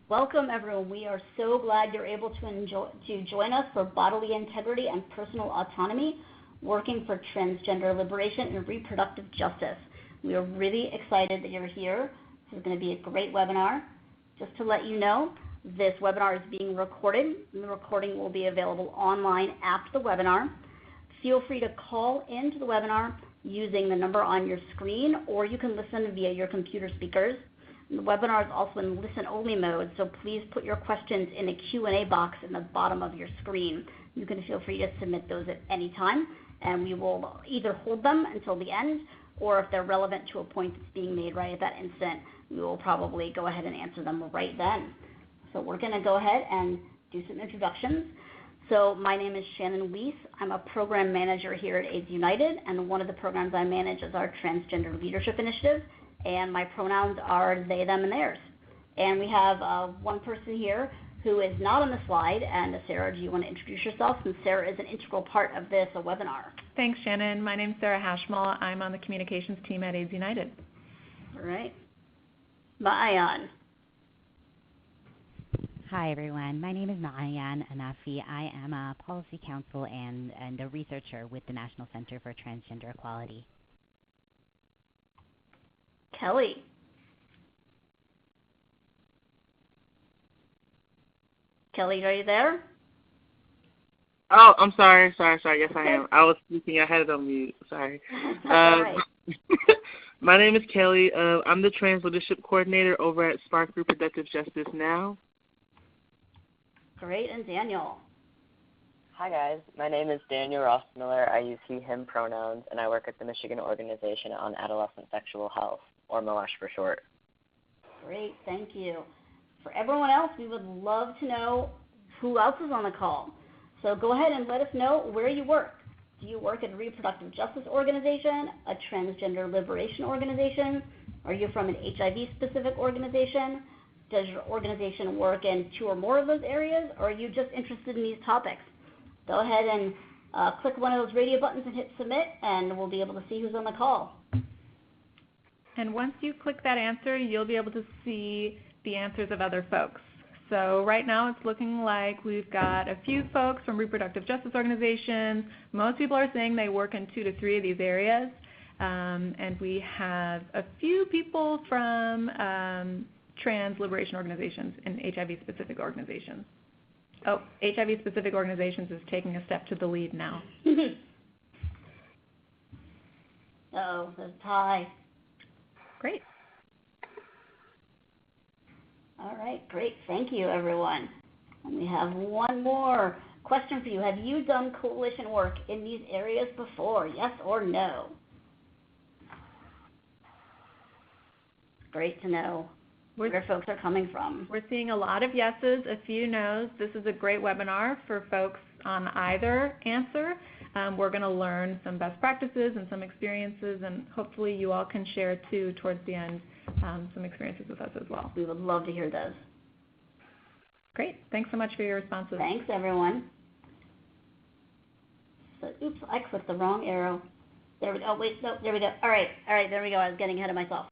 Welcome, everyone. We are so glad you're able to join us for Bodily Integrity and Personal Autonomy, working for transgender liberation and reproductive justice. We are really excited that you're here. This is going to be a great webinar. Just to let you know, this webinar is being recorded, and the recording will be available online after the webinar. Feel free to call into the webinar using the number on your screen, or you can listen via your computer speakers. The webinar is also in listen-only mode, so please put your questions in the Q&A box in the bottom of your screen. You can feel free to submit those at any time, and we will either hold them until the end, or if they're relevant to a point that's being made right at that instant, we will probably go ahead and answer them right then. So we're going to go ahead and do some introductions. So my name is Shannon Weiss. I'm a program manager here at AIDS United, and one of the programs I manage is our Transgender Leadership Initiative, and my pronouns are they, them, and theirs. And we have one person here who is not on the slide, and Sarah, do you want to introduce yourself? Since Sarah is an integral part of this webinar. Thanks, Shannon. My name is Sarah Hashmal. I'm on the communications team at AIDS United. All right. Maayan. Hi, everyone. My name is Maayan Anafi. I am a policy counsel and a researcher with the National Center for Transgender Equality. Kelly. Kelly, are you there? Oh, I'm sorry. Yes, I am. I was speaking. I had it on mute. Sorry. All right. My name is Kelly. I'm the Trans Leadership Coordinator over at SPARK Reproductive Justice NOW. Great. And Daniel. Hi, guys. My name is Daniel Rossmiller. I use he, him pronouns, and I work at the Michigan Organization on Adolescent Sexual Health, or MOASH for short. Great. Thank you. For everyone else, we would love to know who else is on the call. So go ahead and let us know where you work. Do you work at a reproductive justice organization, a transgender liberation organization? Are you from an HIV-specific organization? Does your organization work in 2 or more of those areas, or are you just interested in these topics? Go ahead and click one of those radio buttons and hit submit, and we'll be able to see who's on the call. And once you click that answer, you'll be able to see the answers of other folks. So right now it's looking like we've got a few folks from reproductive justice organizations. Most people are saying they work in 2 to 3 of these areas. And we have a few people from trans liberation organizations and HIV-specific organizations. Oh, HIV-specific organizations is taking a step to the lead now. Uh-oh, there's a tie. Great. All right, great. Thank you, everyone. And we have one more question for you. Have you done coalition work in these areas before, yes or no? Great to know where folks are coming from. We're seeing a lot of yeses, a few nos. This is a great webinar for folks on either answer. We're going to learn some best practices and some experiences, and hopefully you all can share, too, towards the end, some experiences with us as well. We would love to hear those. Great. Thanks so much for your responses. Thanks, everyone. So, oops, I clicked the wrong arrow. There we go. Oh, wait, no, there we go. All right, there we go. I was getting ahead of myself.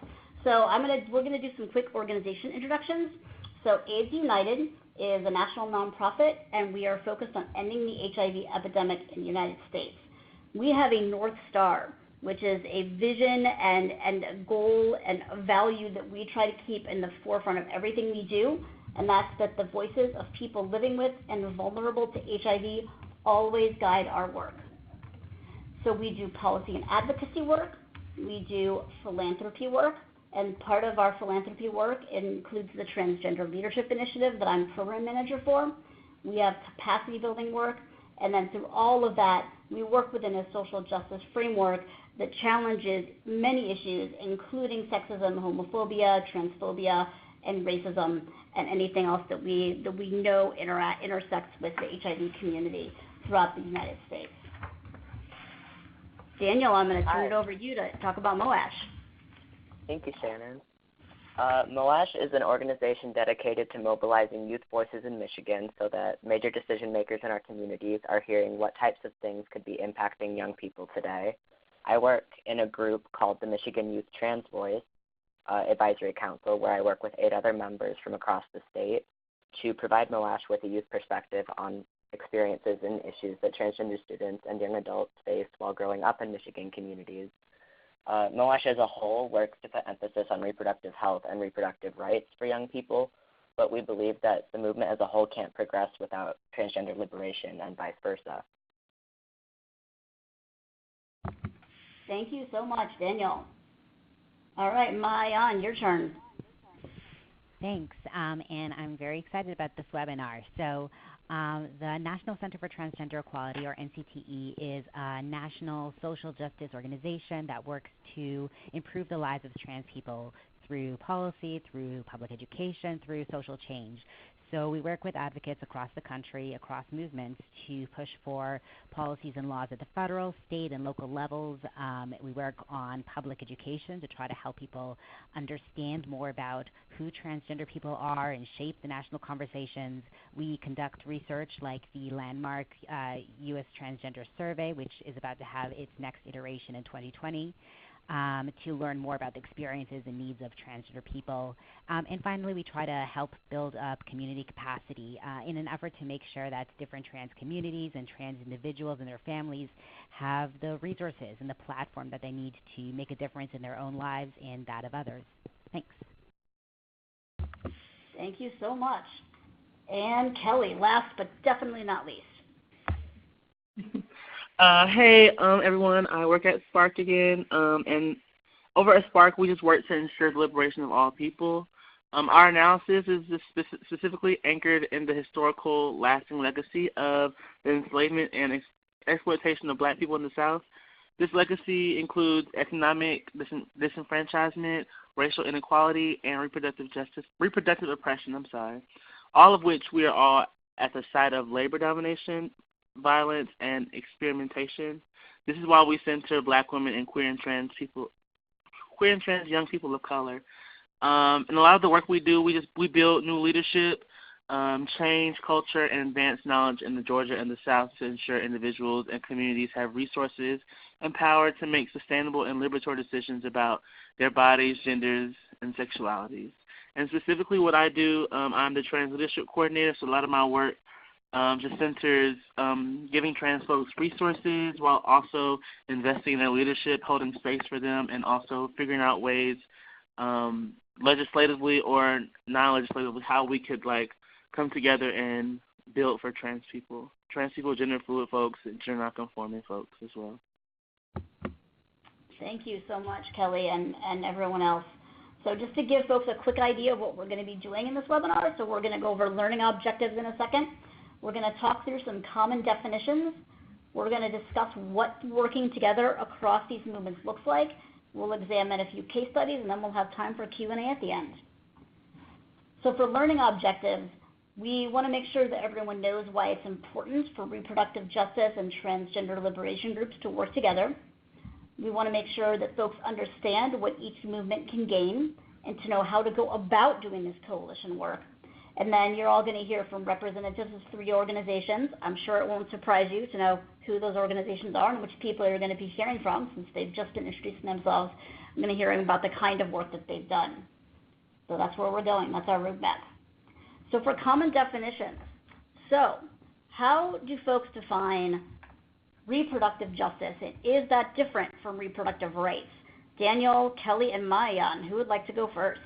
So we're going to do some quick organization introductions. So AIDS United is a national nonprofit, and we are focused on ending the HIV epidemic in the United States. We have a North Star, which is a vision and a goal and a value that we try to keep in the forefront of everything we do, and that's that the voices of people living with and vulnerable to HIV always guide our work. So we do policy and advocacy work, we do philanthropy work, and part of our philanthropy work includes the Transgender Leadership Initiative that I'm program manager for. We have capacity building work, and then through all of that, we work within a social justice framework that challenges many issues, including sexism, homophobia, transphobia, and racism, and anything else that we know intersects with the HIV community throughout the United States. Daniel, I'm going to turn it over to you to talk about MOASH. Thank you, Shannon. MOASH is an organization dedicated to mobilizing youth voices in Michigan so that major decision makers in our communities are hearing what types of things could be impacting young people today. I work in a group called the Michigan Youth Trans Voice. Advisory Council, where I work with 8 other members from across the state to provide MOASH with a youth perspective on experiences and issues that transgender students and young adults face while growing up in Michigan communities. MOASH as a whole works to put emphasis on reproductive health and reproductive rights for young people, but we believe that the movement as a whole can't progress without transgender liberation and vice versa. Thank you so much, Daniel. All right, Maayan, your turn. Thanks, and I'm very excited about this webinar. So the National Center for Transgender Equality, or NCTE, is a national social justice organization that works to improve the lives of trans people through policy, through public education, through social change. So we work with advocates across the country, across movements, to push for policies and laws at the federal, state, and local levels. We work on public education to try to help people understand more about who transgender people are and shape the national conversations. We conduct research like the landmark U.S. Transgender Survey, which is about to have its next iteration in 2020. To learn more about the experiences and needs of transgender people. And finally, we try to help build up community capacity in an effort to make sure that different trans communities and trans individuals and their families have the resources and the platform that they need to make a difference in their own lives and that of others. Thanks. Thank you so much. And Kelly, last but definitely not least. Hey, everyone. I work at SPARK again, and over at SPARK, we just work to ensure the liberation of all people. Our analysis is specifically anchored in the historical, lasting legacy of the enslavement and exploitation of Black people in the South. This legacy includes economic disenfranchisement, racial inequality, and reproductive oppression. All of which we are all at the site of labor domination, violence, and experimentation. This is why we center Black women and queer and trans young people of color. And a lot of the work we do, we build new leadership, change culture, and advance knowledge in the Georgia and the South to ensure individuals and communities have resources and power to make sustainable and liberatory decisions about their bodies, genders, and sexualities. And specifically what I do, I'm the trans leadership coordinator, so a lot of my work just centers giving trans folks resources while also investing in their leadership, holding space for them, and also figuring out ways legislatively or non-legislatively how we could come together and build for trans people, gender fluid folks, and gender nonconforming folks as well. Thank you so much, Kelly, and everyone else. So just to give folks a quick idea of what we're going to be doing in this webinar, so we're going to go over learning objectives in a second. We're going to talk through some common definitions. We're going to discuss what working together across these movements looks like. We'll examine a few case studies, and then we'll have time for Q&A at the end. So for learning objectives, we want to make sure that everyone knows why it's important for reproductive justice and transgender liberation groups to work together. We want to make sure that folks understand what each movement can gain and to know how to go about doing this coalition work. And then you're all going to hear from representatives of 3 organizations. I'm sure it won't surprise you to know who those organizations are and which people you're going to be hearing from since they've just been introducing themselves. I'm going to hear about the kind of work that they've done. So that's where we're going. That's our roadmap. So for common definitions, so how do folks define reproductive justice, and is that different from reproductive rights? Daniel, Kelly, and Maayan, who would like to go first?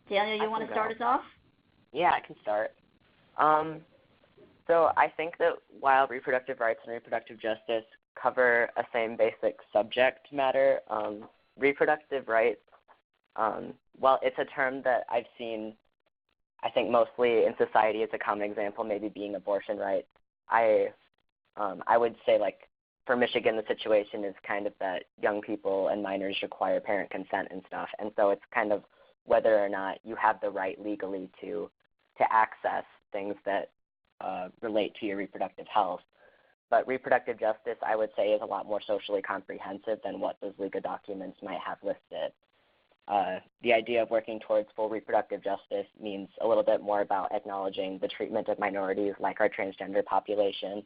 Daniel, you want to start us off? Yeah, I can start. So I think that while reproductive rights and reproductive justice cover a same basic subject matter, reproductive rights, well, it's a term that I've seen, I think mostly in society as a common example, maybe being abortion rights. I would say, for Michigan, the situation is kind of that young people and minors require parent consent and stuff, and so it's kind of whether or not you have the right legally to access things that relate to your reproductive health. But reproductive justice, I would say, is a lot more socially comprehensive than what those legal documents might have listed. The idea of working towards full reproductive justice means a little bit more about acknowledging the treatment of minorities like our transgender population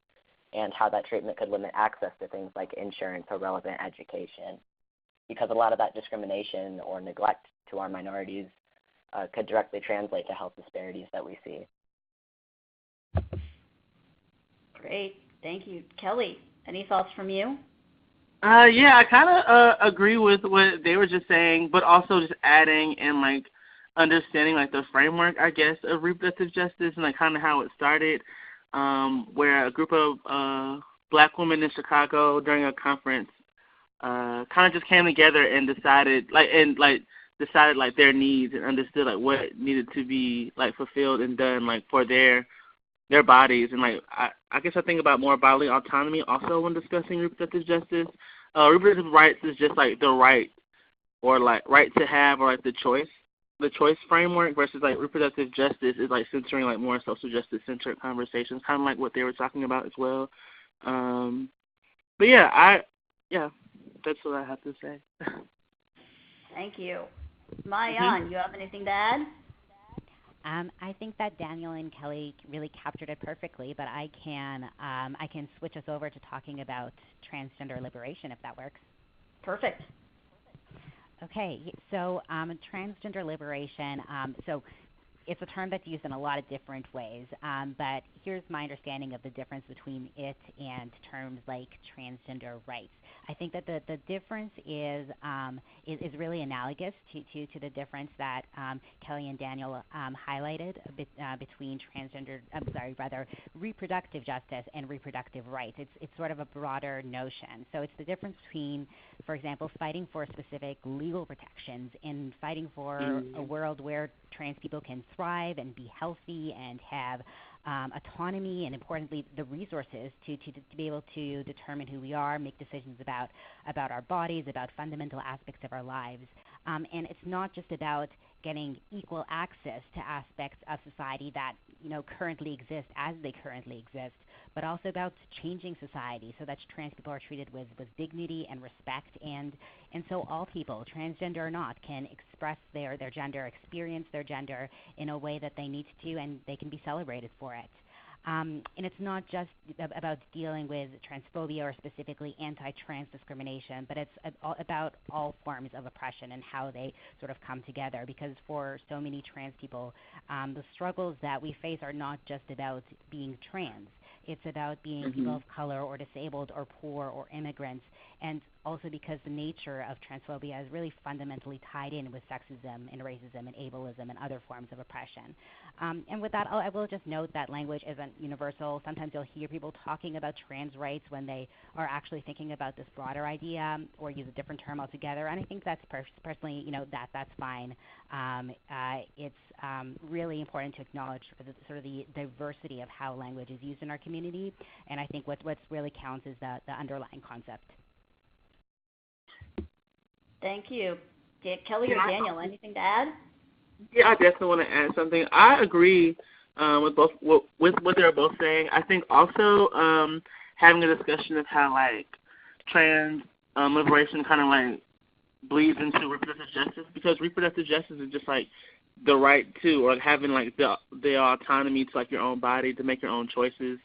and how that treatment could limit access to things like insurance or relevant education, because a lot of that discrimination or neglect to our minorities could directly translate to health disparities that we see. Great. Thank you. Kelly, any thoughts from you? Yeah, I kind of agree with what they were just saying, but also just adding and, like, understanding, like, the framework, I guess, of reproductive justice and, like, kind of how it started, where a group of black women in Chicago during a conference kind of just came together and decided, like, their needs and understood, like, what needed to be, like, fulfilled and done, like, for their bodies. And, like, I guess I think about more bodily autonomy also when discussing reproductive justice. Reproductive rights is just, like, the right or, like, right to have or, like, the choice framework versus, like, reproductive justice is, like, centering, like, more social justice-centered conversations, kind of like what they were talking about as well. But, yeah, that's what I have to say. Thank you. Maayan, you have anything to add? I think that Daniel and Kelly really captured it perfectly, but I can switch us over to talking about transgender liberation, if that works. Perfect. Okay, so transgender liberation, so it's a term that's used in a lot of different ways, but here's my understanding of the difference between it and terms like transgender rights. I think that the difference is really analogous to the difference that Kelly and Daniel highlighted between reproductive justice and reproductive rights. It's sort of a broader notion. So it's the difference between, for example, fighting for specific legal protections and fighting for a world where trans people can thrive and be healthy and have autonomy and, importantly, the resources to be able to determine who we are, make decisions about our bodies, about fundamental aspects of our lives. And it's not just about getting equal access to aspects of society that currently exist as they currently exist, but also about changing society so that trans people are treated with dignity and respect, and so all people, transgender or not, can express their gender, experience their gender in a way that they need to, and they can be celebrated for it. And it's not just about dealing with transphobia or specifically anti-trans discrimination, but it's about all forms of oppression and how they sort of come together. Because for so many trans people, the struggles that we face are not just about being trans. It's about being people of color or disabled or poor or immigrants, and also because the nature of transphobia is really fundamentally tied in with sexism and racism and ableism and other forms of oppression. And with that, I will just note that language isn't universal. Sometimes you'll hear people talking about trans rights when they are actually thinking about this broader idea or use a different term altogether, and I think that's personally, that's fine. It's really important to acknowledge the diversity of how language is used in our community, and I think what really counts is the underlying concept. Thank you. Kelly or Daniel, anything to add? Yeah, I definitely want to add something. I agree with what they're both saying. I think also having a discussion of how, like, trans liberation kind of, like, bleeds into reproductive justice, because reproductive justice is just, like, the right to, or having, like, the autonomy to, like, your own body, to make your own choices,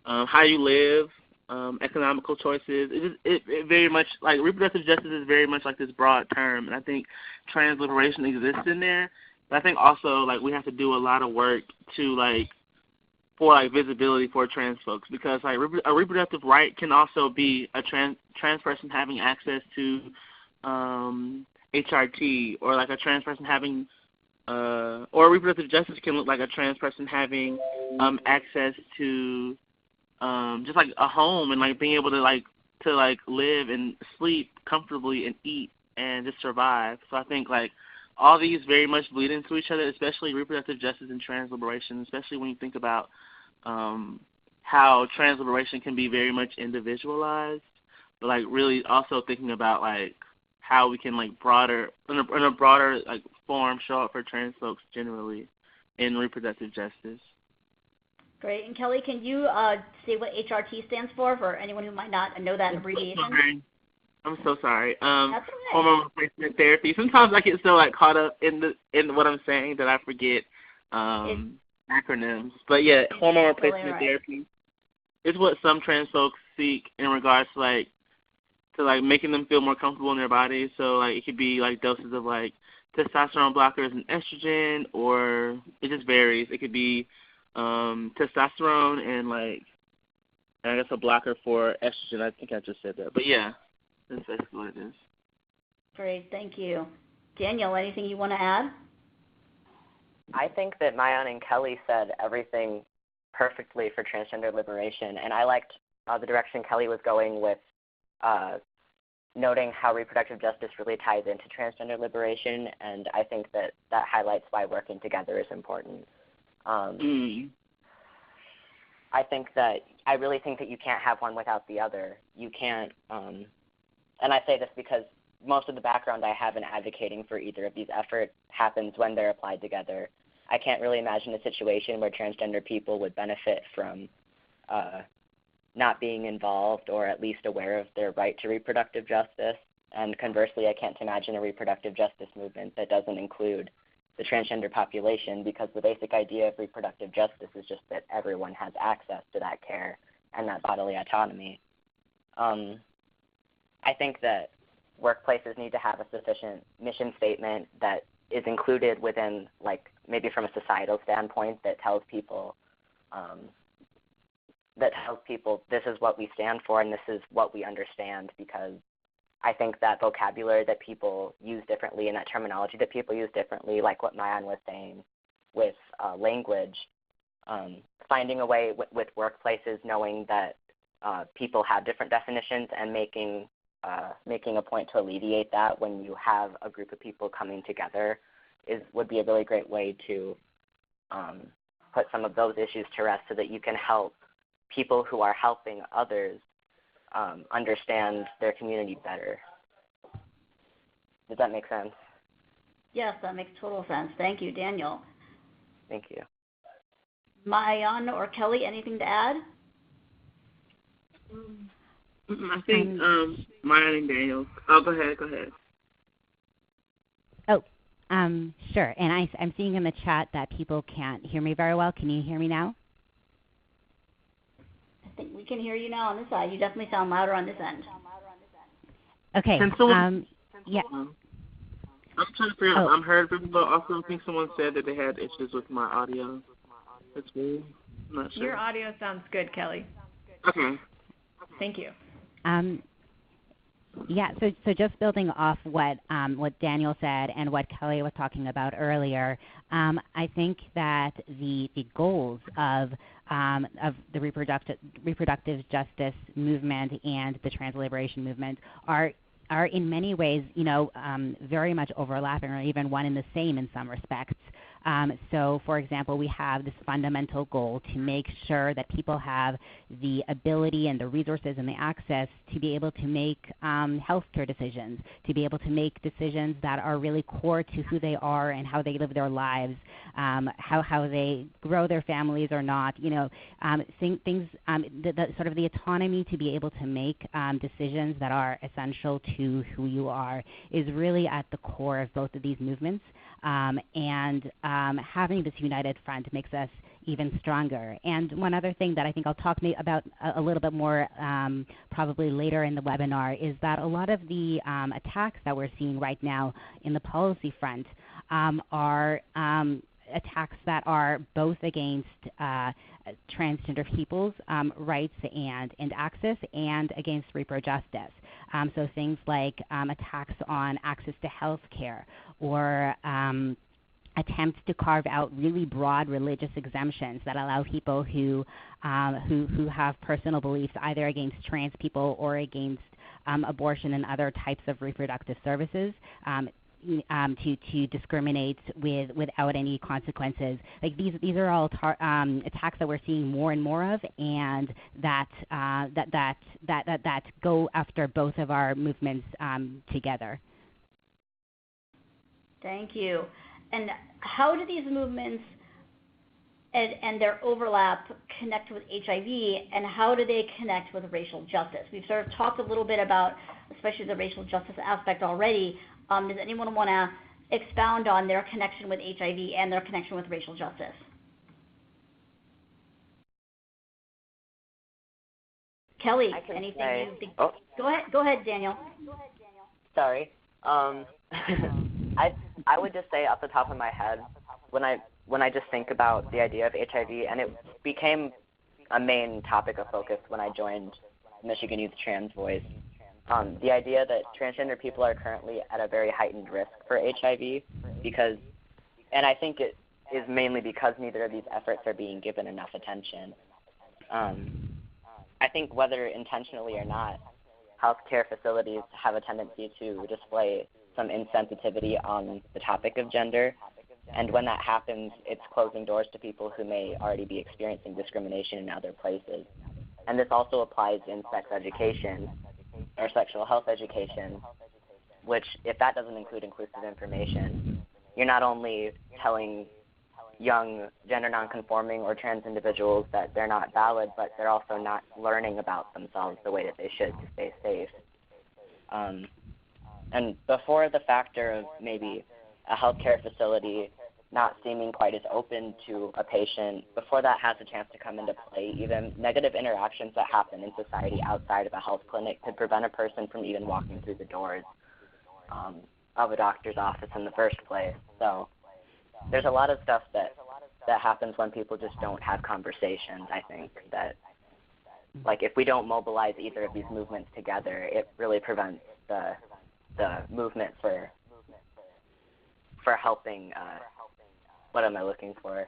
how you live, economical choices. It very much, like, reproductive justice is very much like this broad term, and I think trans liberation exists in there. But I think also, like, we have to do a lot of work to, like, for, like, visibility for trans folks, because, like, a reproductive right can also be a trans person having access to HRT, or, like, a trans person having or reproductive justice can look like a trans person having access to just, like, a home and, like, being able to live and sleep comfortably and eat and just survive. So I think, like, all these very much bleed into each other, especially reproductive justice and trans liberation, especially when you think about how trans liberation can be very much individualized, but, like, really also thinking about, like, how we can, like, in a broader, like, form show up for trans folks generally in reproductive justice. Great. And Kelly, can you say what HRT stands for anyone who might not know that abbreviation? I'm so sorry. That's okay. Hormone replacement therapy. Sometimes I get so, like, caught up in what I'm saying that I forget acronyms. But yeah, hormone replacement therapy. it's what some trans folks seek in regards to making them feel more comfortable in their bodies. So like it could be like doses of like testosterone blockers and estrogen, or it just varies. It could be testosterone and I guess a blocker for estrogen. I think I just said that. But yeah, that's basically what it is. Great, thank you. Daniel, anything you want to add? I think that Maayan and Kelly said everything perfectly for transgender liberation, and I liked the direction Kelly was going with noting how reproductive justice really ties into transgender liberation, and I think that highlights why working together is important. I really think that you can't have one without the other. You can't, and I say this because most of the background I have in advocating for either of these efforts happens when they're applied together. I can't really imagine a situation where transgender people would benefit from not being involved or at least aware of their right to reproductive justice. And conversely, I can't imagine a reproductive justice movement that doesn't include the transgender population, because the basic idea of reproductive justice is just that everyone has access to that care and that bodily autonomy. I think that workplaces need to have a sufficient mission statement that is included within, maybe from a societal standpoint, that tells people this is what we stand for and this is what we understand, because I think that vocabulary that people use differently and that terminology that people use differently, like what Maayan was saying with language, finding a way with workplaces, knowing that people have different definitions and making a point to alleviate that when you have a group of people coming together would be a really great way to put some of those issues to rest, so that you can help people who are helping others understand their community better. Does that make sense? Yes, that makes total sense. Thank you, Daniel. Thank you. Maayan or Kelly, anything to add? I think Maayan and Daniel. Oh, go ahead. Sure. And I'm seeing in the chat that people can't hear me very well. Can you hear me now? I think we can hear you now on this side. You definitely sound louder on this end. Okay. Yeah. I'm trying to figure out. I'm heard people, but also I think someone said that they had issues with my audio. That's weird. I'm not sure. Your audio sounds good, Kelly. Okay. Thank you. Yeah, so just building off what Daniel said and what Kelly was talking about earlier, I think that the goals of the reproductive justice movement and the trans liberation movement are in many ways, very much overlapping, or even one and the same in some respects. So, for example, we have this fundamental goal to make sure that people have the ability and the resources and the access to be able to make healthcare decisions, to be able to make decisions that are really core to who they are and how they live their lives, how they grow their families or not, things, the sort of the autonomy to be able to make decisions that are essential to who you are is really at the core of both of these movements. And having this united front makes us even stronger. And one other thing that I think I'll talk about a little bit more probably later in the webinar is that a lot of the attacks that we're seeing right now in the policy front are attacks that are both against transgender people's rights and access, and against repro justice. So things like attacks on access to health care, or attempts to carve out really broad religious exemptions that allow people who have personal beliefs either against trans people or against abortion and other types of reproductive services, to discriminate without any consequences. Like these are all attacks that we're seeing more and more of, and that go after both of our movements together. Thank you. And how do these movements and their overlap connect with HIV, and how do they connect with racial justice? We've sort of talked a little bit about, especially the racial justice aspect already. Does anyone want to expound on their connection with HIV and their connection with racial justice? Kelly, I can anything say, you think? oh, Go ahead, Daniel. sorry. I would just say off the top of my head, when I just think about the idea of HIV, and it became a main topic of focus when I joined Michigan Youth Trans Voice, the idea that transgender people are currently at a very heightened risk for HIV because, and I think it is mainly because neither of these efforts are being given enough attention. I think whether intentionally or not, healthcare facilities have a tendency to display some insensitivity on the topic of gender. And when that happens, it's closing doors to people who may already be experiencing discrimination in other places. And this also applies in sex education or sexual health education, which, if that doesn't include inclusive information, you're not only telling young gender nonconforming or trans individuals that they're not valid, but they're also not learning about themselves the way that they should to stay safe. And before the factor of maybe a healthcare facility not seeming quite as open to a patient, before that has a chance to come into play, even negative interactions that happen in society outside of a health clinic could prevent a person from even walking through the doors of a doctor's office in the first place. So there's a lot of stuff that happens when people just don't have conversations, I think, that, like, if we don't mobilize either of these movements together, it really prevents the movement for helping, what am I looking for?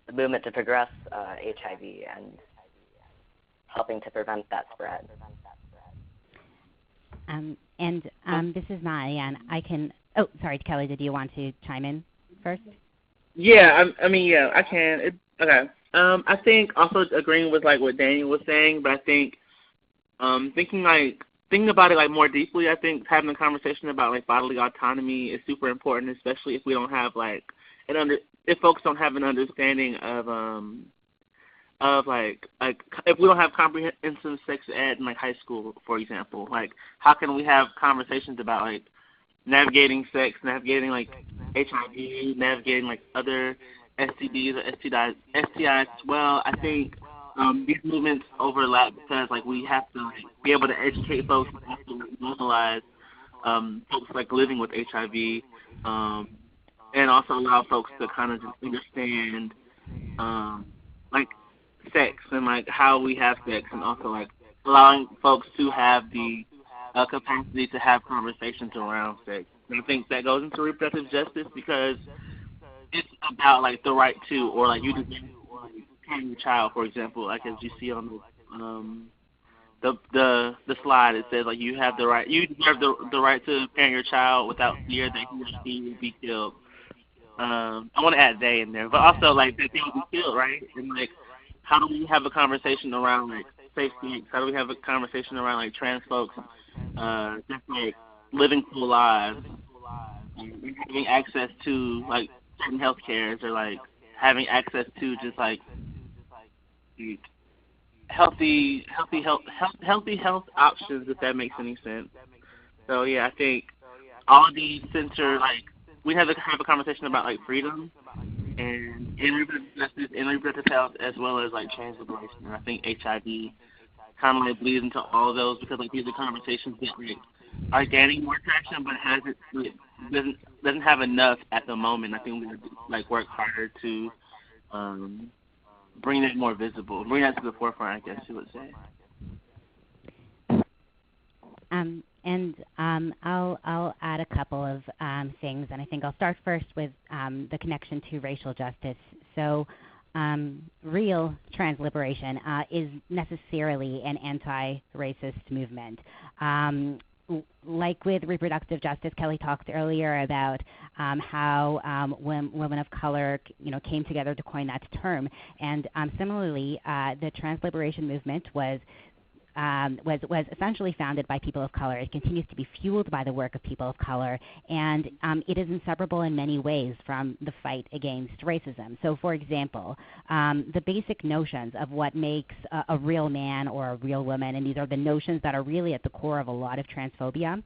The movement to progress HIV and helping to prevent that spread. This is Molly, and I can. Oh, sorry, Kelly. Did you want to chime in first? Yeah, yeah, I can. Okay. I think also agreeing with like what Daniel was saying, but I think thinking about it like more deeply. I think having a conversation about like bodily autonomy is super important, especially if we don't have like if folks don't have an understanding of like if we don't have comprehensive sex ed in like high school, for example, like how can we have conversations about like navigating sex, navigating like HIV, navigating like other STDs or STIs as well. I think these movements overlap because like we have to like, be able to educate folks and also normalize folks like living with HIV, and also allow folks to kind of just understand like sex and like how we have sex, and also like allowing folks to have the capacity to have conversations around sex. And I think that goes into reproductive justice because it's about like the right to, or like you just parent your child, for example, like as you see on the slide, it says like you have the right to parent your child without fear that he or she will be killed. I want to add they in there, but also like that they will be killed, right? And like how do we have a conversation around like safe sex? How do we have a conversation around like trans folks just like living full lives, having access to like certain health cares, or like having access to just like healthy health options, if that makes any sense. So yeah, I think all of these center like we have to have a conversation about like freedom and in reproductive justice, in reproductive health, as well as like trans liberation. And I think HIV kind of like bleeds into all of those because like these are conversations that like are gaining more traction, but doesn't have enough at the moment. I think we have to like work harder to bring that more visible, bring that to the forefront, I guess you would say. I'll add a couple of things, and I think I'll start first with the connection to racial justice. So real trans liberation is necessarily an anti-racist movement. Like with reproductive justice, Kelly talked earlier about how women of color, came together to coin that term, and similarly, the trans liberation movement was was essentially founded by people of color. It continues to be fueled by the work of people of color, and it is inseparable in many ways from the fight against racism. So, for example, the basic notions of what makes a real man or a real woman, and these are the notions that are really at the core of a lot of transphobia,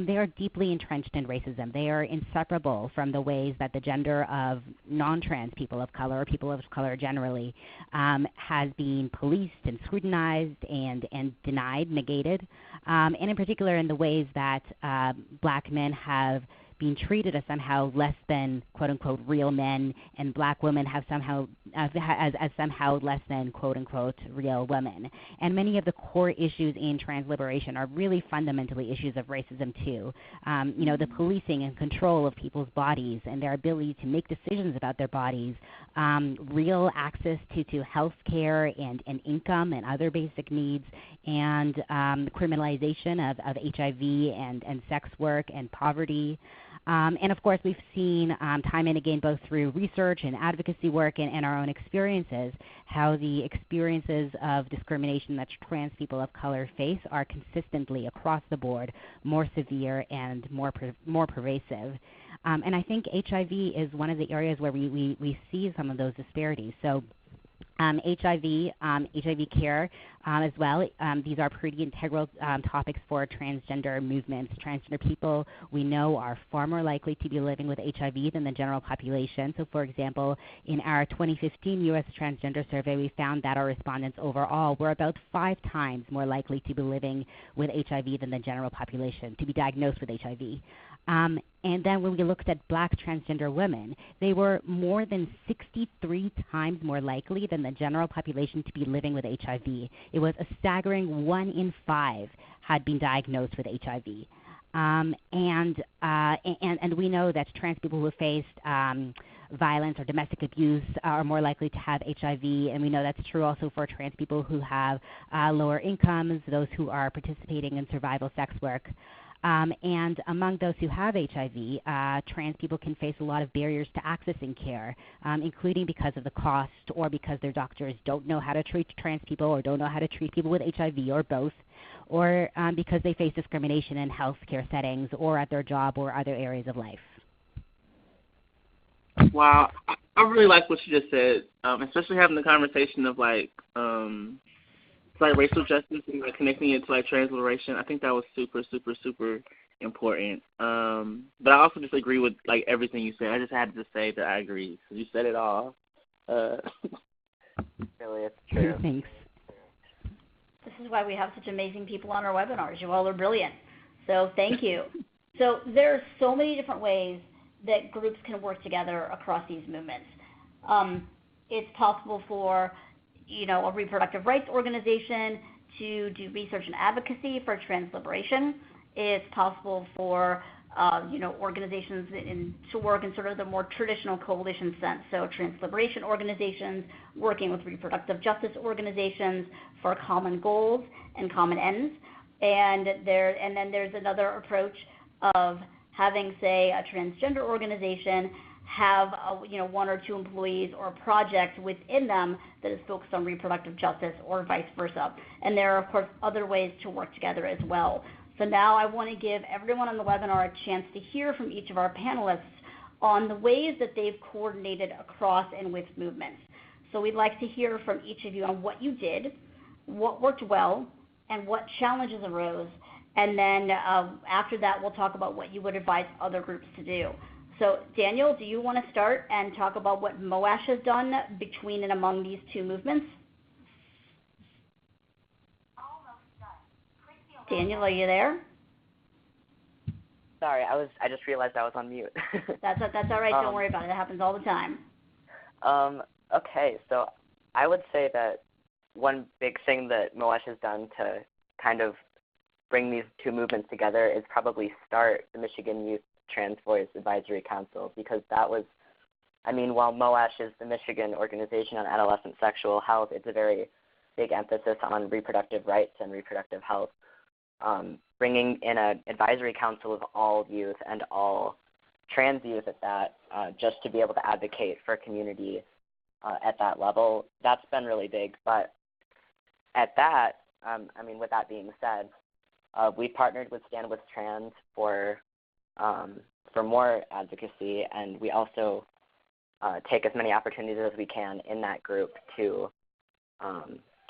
they are deeply entrenched in racism. They are inseparable from the ways that the gender of non-trans people of color, or people of color generally, has been policed and scrutinized and denied, negated, and in particular in the ways that black men have being treated as somehow less than quote-unquote real men, and black women have somehow as somehow less than quote-unquote real women. And many of the core issues in trans liberation are really fundamentally issues of racism too. The policing and control of people's bodies and their ability to make decisions about their bodies, real access to health care and income and other basic needs, and criminalization of HIV and sex work and poverty. And of course, we've seen time and again, both through research and advocacy work and our own experiences, how the experiences of discrimination that trans people of color face are consistently across the board more severe and more pervasive. And I think HIV is one of the areas where we see some of those disparities. So HIV care as well. These are pretty integral topics for transgender movements. Transgender people, we know, are far more likely to be living with HIV than the general population. So, for example, in our 2015 U.S. Transgender Survey, we found that our respondents overall were about 5 times more likely to be living with HIV than the general population, to be diagnosed with HIV. And then when we looked at black transgender women, they were more than 63 times more likely than the general population to be living with HIV. It was a staggering 1 in 5 had been diagnosed with HIV. And we know that trans people who faced violence or domestic abuse are more likely to have HIV, and we know that's true also for trans people who have lower incomes, those who are participating in survival sex work. And among those who have HIV, trans people can face a lot of barriers to accessing care, including because of the cost or because their doctors don't know how to treat trans people or don't know how to treat people with HIV or both, or because they face discrimination in healthcare settings or at their job or other areas of life. Wow, I really like what you just said, especially having the conversation of racial justice and connecting it to trans liberation. I think that was super, super, super important. But I also just agree with everything you said. I just had to say that I agree. So you said it all. Really, it's true. Thanks. This is why we have such amazing people on our webinars. You all are brilliant. So thank you. So there are so many different ways that groups can work together across these movements. It's possible for a reproductive rights organization to do research and advocacy for trans liberation. It's possible for organizations to work in sort of the more traditional coalition sense. So trans liberation organizations working with reproductive justice organizations for common goals and common ends. And then there's another approach of having, say, a transgender organization have 1 or 2 employees or a project within them that is focused on reproductive justice or vice versa. And there are, of course, other ways to work together as well. So now I want to give everyone on the webinar a chance to hear from each of our panelists on the ways that they've coordinated across and with movements. So we'd like to hear from each of you on what you did, what worked well, and what challenges arose. And then after that, we'll talk about what you would advise other groups to do. So Daniel, do you want to start and talk about what MOASH has done between and among these 2 movements? Daniel, are you there? Sorry, I just realized I was on mute. That's all right. Don't worry about it. It happens all the time. Okay, so I would say that one big thing that MOASH has done to kind of bring these 2 movements together is probably start the Michigan Youth Trans Voice Advisory Council, because that was, while MOASH is the Michigan Organization on Adolescent Sexual Health, it's a very big emphasis on reproductive rights and reproductive health. Bringing in an advisory council of all youth and all trans youth at that, just to be able to advocate for community at that level, that's been really big. But at that, with that being said, we partnered with Stand With Trans for more advocacy, and we also take as many opportunities as we can in that group to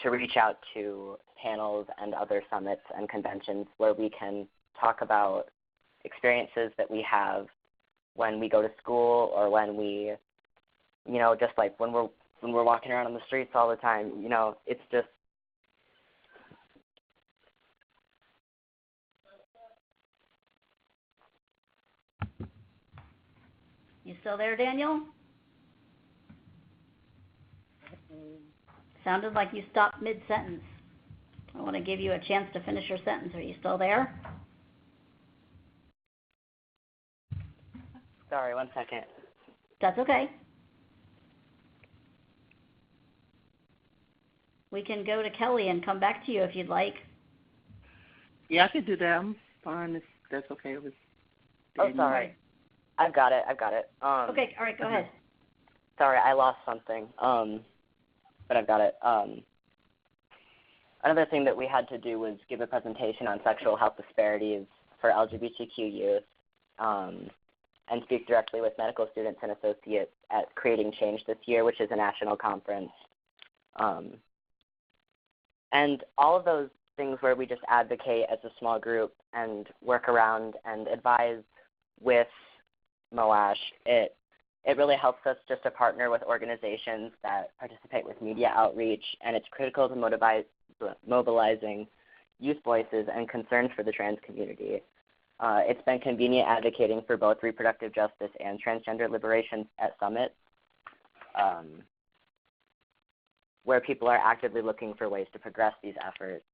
reach out to panels and other summits and conventions where we can talk about experiences that we have when we go to school, or when we, just like when we're walking around on the streets all the time. It's just, You still there, Daniel? Sounded like you stopped mid-sentence. I want to give you a chance to finish your sentence. Are you still there? sorry, 1 second. That's okay. We can go to Kelly and come back to you if you'd like. Yeah, I could do that. I'm fine if that's okay with Oh, sorry. I've got it. Okay, all right, go ahead. Sorry, I lost something, but I've got it. Another thing that we had to do was give a presentation on sexual health disparities for LGBTQ youth, and speak directly with medical students and associates at Creating Change this year, which is a national conference. And all of those things where we just advocate as a small group and work around and advise with MOASH, it really helps us just to partner with organizations that participate with media outreach, and it's critical to mobilizing youth voices and concerns for the trans community. It's been convenient advocating for both reproductive justice and transgender liberation at summits, where people are actively looking for ways to progress these efforts.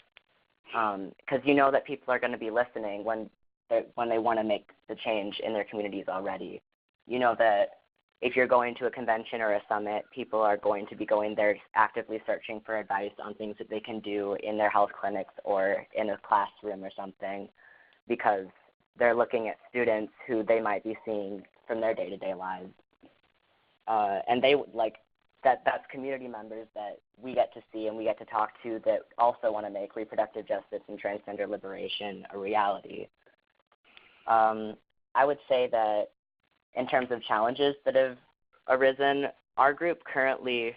Because you know that people are going to be listening when they want to make the change in their communities already. You know that if you're going to a convention or a summit, people are going to be going there actively searching for advice on things that they can do in their health clinics or in a classroom or something, because they're looking at students who they might be seeing from their day-to-day lives. And they that's community members that we get to see and we get to talk to that also want to make reproductive justice and transgender liberation a reality. I would say that in terms of challenges that have arisen, our group currently,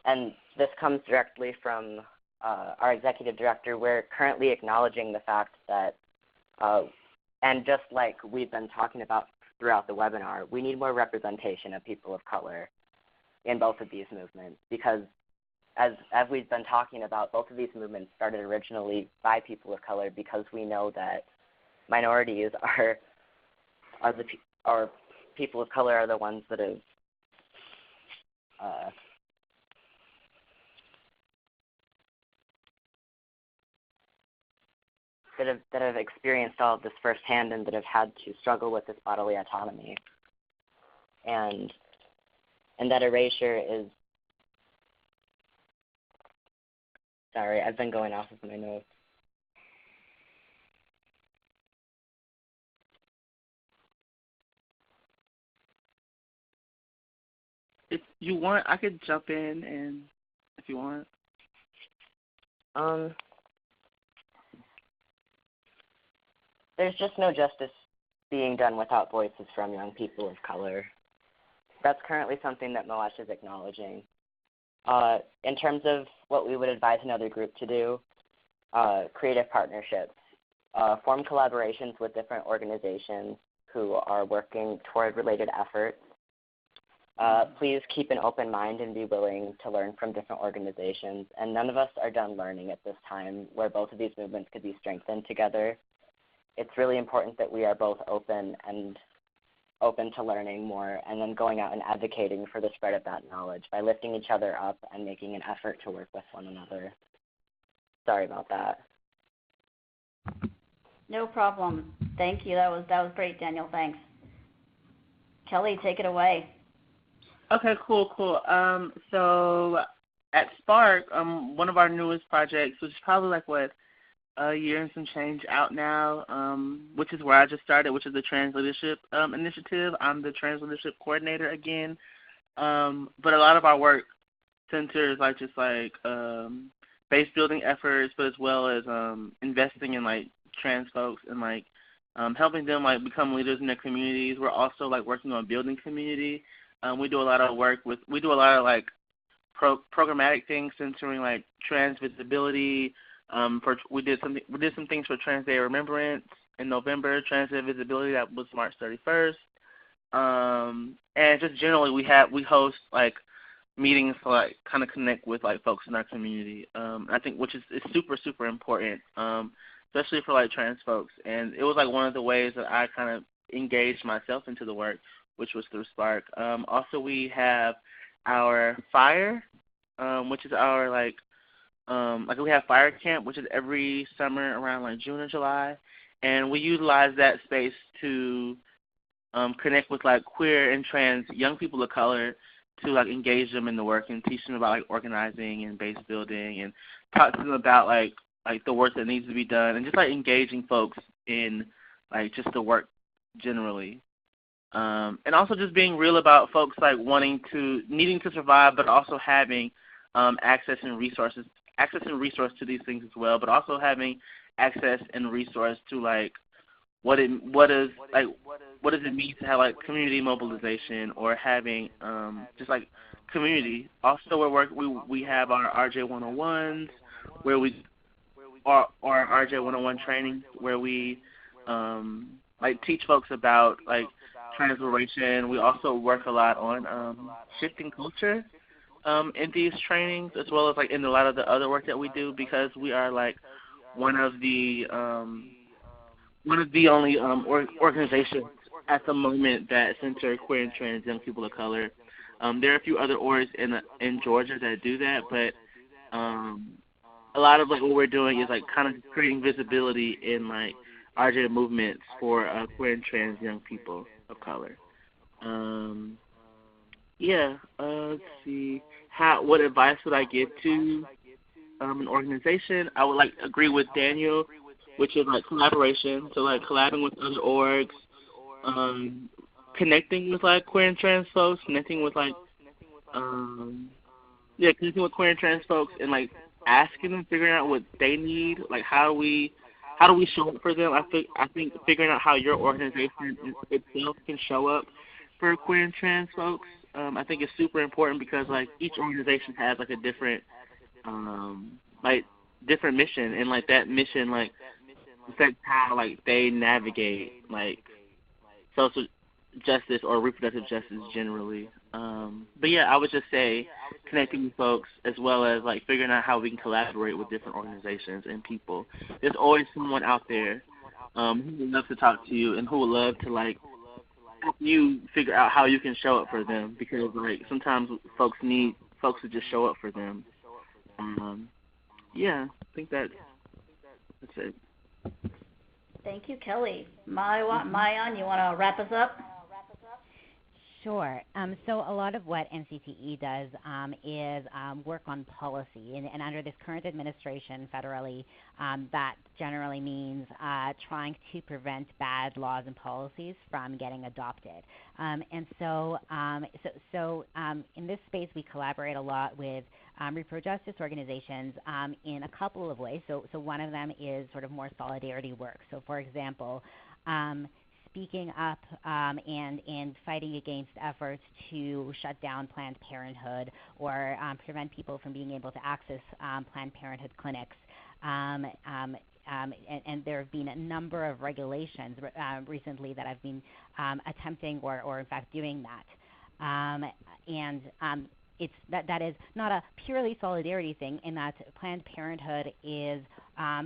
and this comes directly from our executive director, we're currently acknowledging the fact that, and just like we've been talking about throughout the webinar, we need more representation of people of color in both of these movements, because as we've been talking about, both of these movements started originally by people of color, because we know that minorities are people of color are the ones that have experienced all of this firsthand and that have had to struggle with this bodily autonomy. And that erasure is, sorry, I've been going off of my notes. If you want, I could jump in, and if you want. There's just no justice being done without voices from young people of color. That's currently something that MOASH is acknowledging. In terms of what we would advise another group to do, creative partnerships, form collaborations with different organizations who are working toward related efforts. Please keep an open mind and be willing to learn from different organizations. And none of us are done learning at this time, where both of these movements could be strengthened together. It's really important that we are both open to learning more, and then going out and advocating for the spread of that knowledge by lifting each other up and making an effort to work with one another. Sorry about that. No problem. Thank you. That was great, Daniel. Thanks. Kelly, take it away. Okay, cool. So at SPARK, one of our newest projects, which is probably a year and some change out now, which is where I just started, which is the Trans Leadership Initiative. I'm the Trans Leadership Coordinator again. But a lot of our work centers base building efforts, but as well as investing in like trans folks and like helping them like become leaders in their communities. We're also like working on building community. We do a lot of like programmatic things centering like trans visibility. We did some things for Trans Day of Remembrance in November. Trans Day Visibility, that was March 31st. And just generally we host like meetings to like kind of connect with like folks in our community. I think which is super, super important, especially for like trans folks. And it was like one of the ways that I kind of engaged myself into the work, which was through SPARK. Also, we have our FIRE, which is our like we have FIRE camp, which is every summer around like June or July, and we utilize that space to connect with like queer and trans young people of color to like engage them in the work and teach them about like organizing and base building and talk to them about like the work that needs to be done and just like engaging folks in like just the work generally. And also just being real about folks like needing to survive, but also having access and resource to these things as well, but also having access and resource to like what does it mean to have like community mobilization or having just like community. Also, we have our RJ 101s where our RJ 101 training where we like teach folks about like trans liberation. We also work a lot on shifting culture in these trainings, as well as like in a lot of the other work that we do, because we are like one of the only organizations at the moment that center queer and trans young people of color. There are a few other orgs in Georgia that do that, but a lot of like what we're doing is like kind of creating visibility in like RJ movements for queer and trans young people of color. Let's see. What advice would I give to an organization? I would like agree with Daniel, which is like collaboration. So like collabing with other orgs, connecting with like queer and trans folks, connecting with queer and trans folks, and like asking them, figuring out what they need. Like how do we show up for them? I think figuring out how your organization itself can show up for queer and trans folks, I think is super important, because like each organization has like a different different mission, and like that mission like affects how like they navigate like social justice or reproductive justice generally. But yeah, I would just say connecting with folks, as well as like figuring out how we can collaborate with different organizations and people. There's always someone out there who would love to talk to you and who would love to like help you figure out how you can show up for them, because like sometimes folks need folks to just show up for them. I think that's it. Thank you, Kelly. Mayan, you want to wrap us up? Sure. So a lot of what NCTE does is work on policy, and under this current administration federally, that generally means trying to prevent bad laws and policies from getting adopted. So in this space, we collaborate a lot with reproductive justice organizations in a couple of ways. So one of them is sort of more solidarity work. So for example, speaking up and fighting against efforts to shut down Planned Parenthood or prevent people from being able to access Planned Parenthood clinics. And there have been a number of regulations recently that have been attempting or in fact doing that. That is not a purely solidarity thing, in that Planned Parenthood is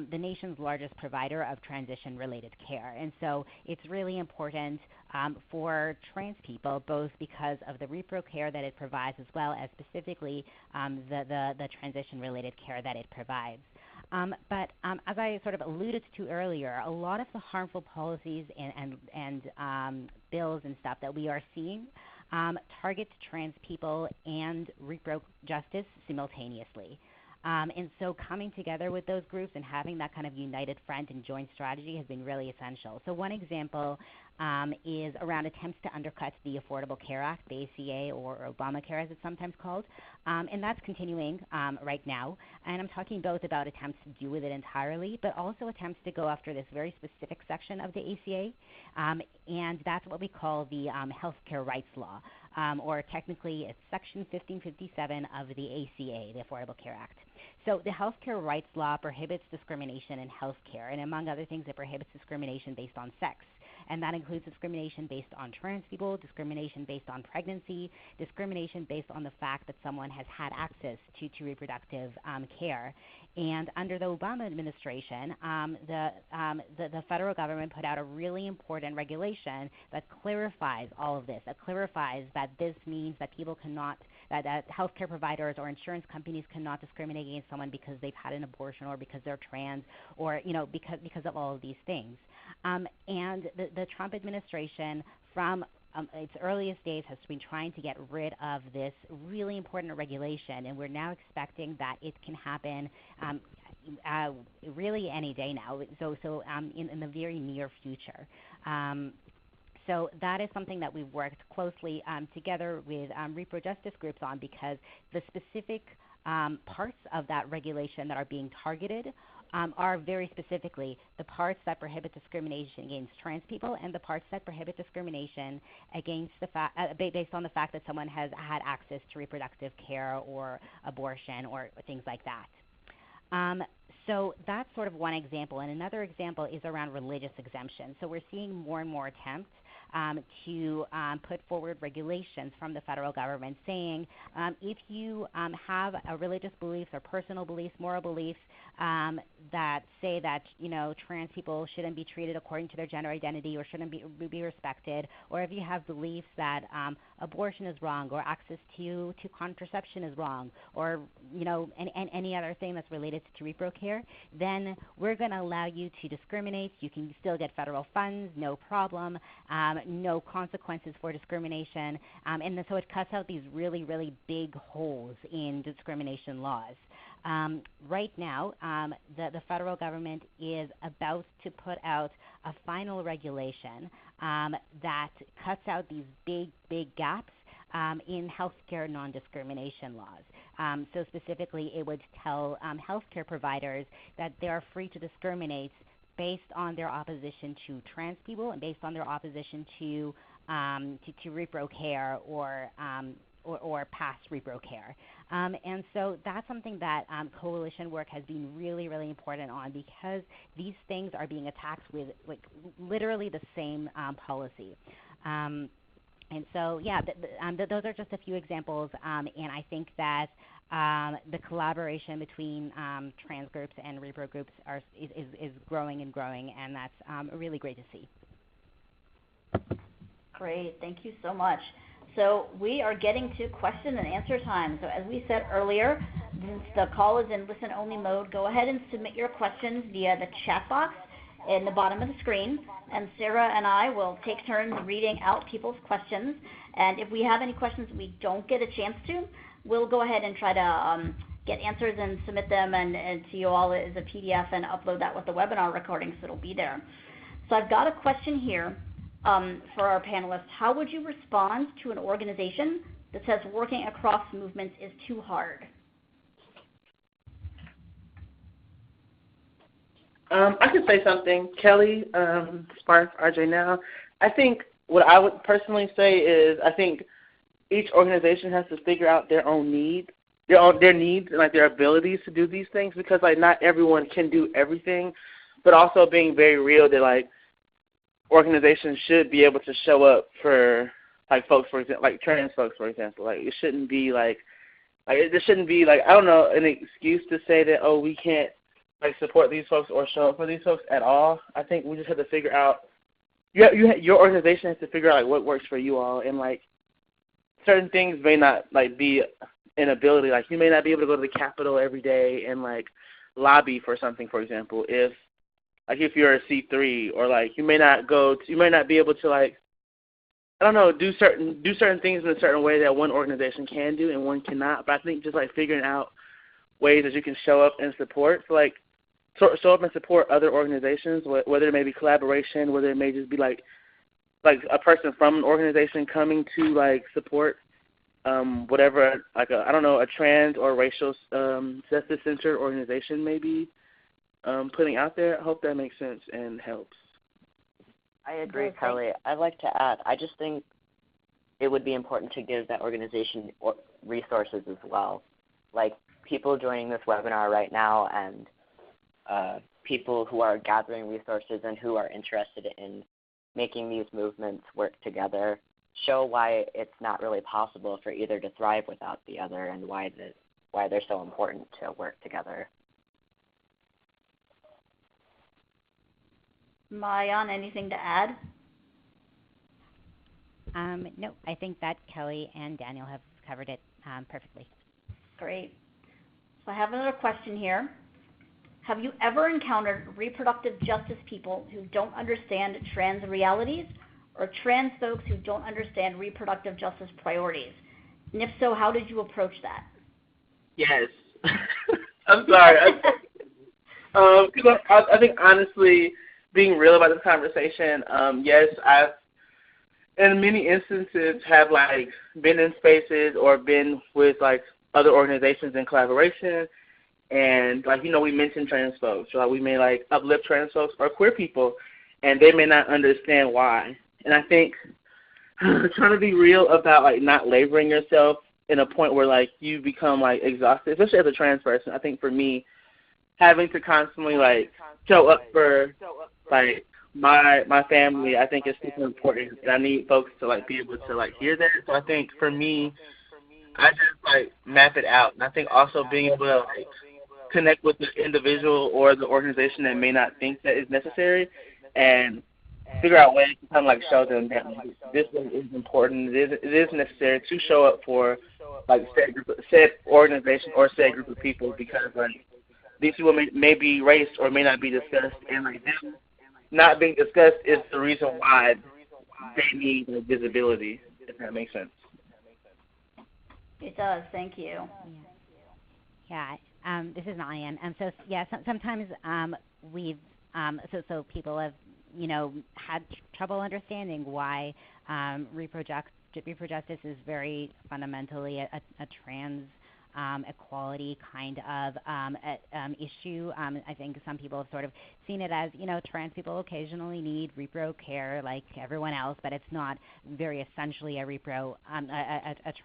the nation's largest provider of transition-related care. And so it's really important for trans people, both because of the repro care that it provides, as well as specifically the transition-related care that it provides. But as I sort of alluded to earlier, a lot of the harmful policies and bills and stuff that we are seeing targets trans people and repro justice simultaneously. And so coming together with those groups and having that kind of united front and joint strategy has been really essential. So one example is around attempts to undercut the Affordable Care Act, the ACA, or Obamacare as it's sometimes called. And that's continuing right now. And I'm talking both about attempts to do with it entirely, but also attempts to go after this very specific section of the ACA. And that's what we call the Healthcare Rights Law, or technically it's Section 1557 of the ACA, the Affordable Care Act. So the Healthcare Rights Law prohibits discrimination in healthcare, and among other things, it prohibits discrimination based on sex. And that includes discrimination based on trans people, discrimination based on pregnancy, discrimination based on the fact that someone has had access to reproductive care. And under the Obama administration, the federal government put out a really important regulation that clarifies all of this, that clarifies that this means that people cannot, that healthcare providers or insurance companies cannot discriminate against someone because they've had an abortion or because they're trans or, because of all of these things. And the Trump administration from its earliest days has been trying to get rid of this really important regulation, and we're now expecting that it can happen really any day now, so in the very near future. So that is something that we've worked closely together with repro justice groups on, because the specific parts of that regulation that are being targeted are very specifically the parts that prohibit discrimination against trans people and the parts that prohibit discrimination against based on the fact that someone has had access to reproductive care or abortion or things like that. So that's sort of one example. And another example is around religious exemption. So we're seeing more and more attempts to put forward regulations from the federal government saying if you have a religious beliefs or personal beliefs, moral beliefs that say that trans people shouldn't be treated according to their gender identity or shouldn't be respected, or if you have beliefs that abortion is wrong or access to contraception is wrong, or any other thing that's related to repro care, then we're going to allow you to discriminate. You can still get federal funds, no problem. No consequences for discrimination, and so it cuts out these really, really big holes in discrimination laws. Right now, the federal government is about to put out a final regulation that cuts out these big gaps in healthcare non-discrimination laws. So specifically, it would tell healthcare providers that they are free to discriminate based on their opposition to trans people and based on their opposition to repro care or past repro care. And so that's something that coalition work has been really, really important on, because these things are being attacked with literally the same policy. And so, those are just a few examples, and I think that the collaboration between trans groups and repro groups is growing and growing, and that's really great to see. Great, thank you so much. So we are getting to question and answer time. So as we said earlier, since the call is in listen-only mode, go ahead and submit your questions via the chat box in the bottom of the screen, and Sarah and I will take turns reading out people's questions. And if we have any questions we don't get a chance to, we'll go ahead and try to get answers and submit them and to you all as a PDF and upload that with the webinar recording, so it'll be there. So I've got a question here for our panelists. How would you respond to an organization that says working across movements is too hard? I could say something. Kelly, SPARK, RJ Now. I think what I would personally say is I think each organization has to figure out their own needs, their needs and their abilities to do these things, because not everyone can do everything, but also being very real that organizations should be able to show up for folks, for example, trans folks, for example. It shouldn't be there shouldn't be I don't know, an excuse to say that we can't support these folks or show up for these folks at all. I think we just have to figure out. Your organization has to figure out what works for you all, and certain things may not be an ability. You may not be able to go to the Capitol every day and lobby for something, for example. If you're a C3, or you may not be able to I don't know, do certain things in a certain way that one organization can do and one cannot. But I think just figuring out ways that you can show up and support. So like show up and support other organizations, whether it may be collaboration, whether it may just be like a person from an organization coming to like support whatever, like a trans or racial justice-centered organization may be putting out there. I hope that makes sense and helps. I agree, Kelly. I'd like to add, I just think it would be important to give that organization resources as well. Like people joining this webinar right now and people who are gathering resources and who are interested in making these movements work together show why it's not really possible for either to thrive without the other and why they're so important to work together. Maayan, anything to add? No, I think that Kelly and Daniel have covered it perfectly. Great. So I have another question here. Have you ever encountered reproductive justice people who don't understand trans realities or trans folks who don't understand reproductive justice priorities? And if so, how did you approach that? Yes. I'm sorry. Because I think honestly, being real about this conversation, yes, I've in many instances have like been in spaces or been with like other organizations in collaboration, and like we mentioned trans folks, so like we may like uplift trans folks or queer people, and they may not understand why. And I think trying to be real about like not laboring yourself in a point where like you become like exhausted, especially as a trans person. I think for me, having to constantly like show up for like my family, I think is super important, and I need folks to like be able to like hear that. So I think for me, I just like map it out, and I think also being able to like connect with the individual or the organization that may not think that is necessary, and figure out ways to kind of like show them that this is important. It is necessary to show up for like said organization or said group of people, because like these people may be erased or may not be discussed, and like them not being discussed is the reason why they need visibility, if that makes sense. It does. Thank you. Yeah. This is Maayan. So yeah, sometimes we've so people have had trouble understanding why reproductive justice is very fundamentally a trans equality kind of issue. I think some people have sort of seen it as, trans people occasionally need repro care like everyone else, but it's not very essentially a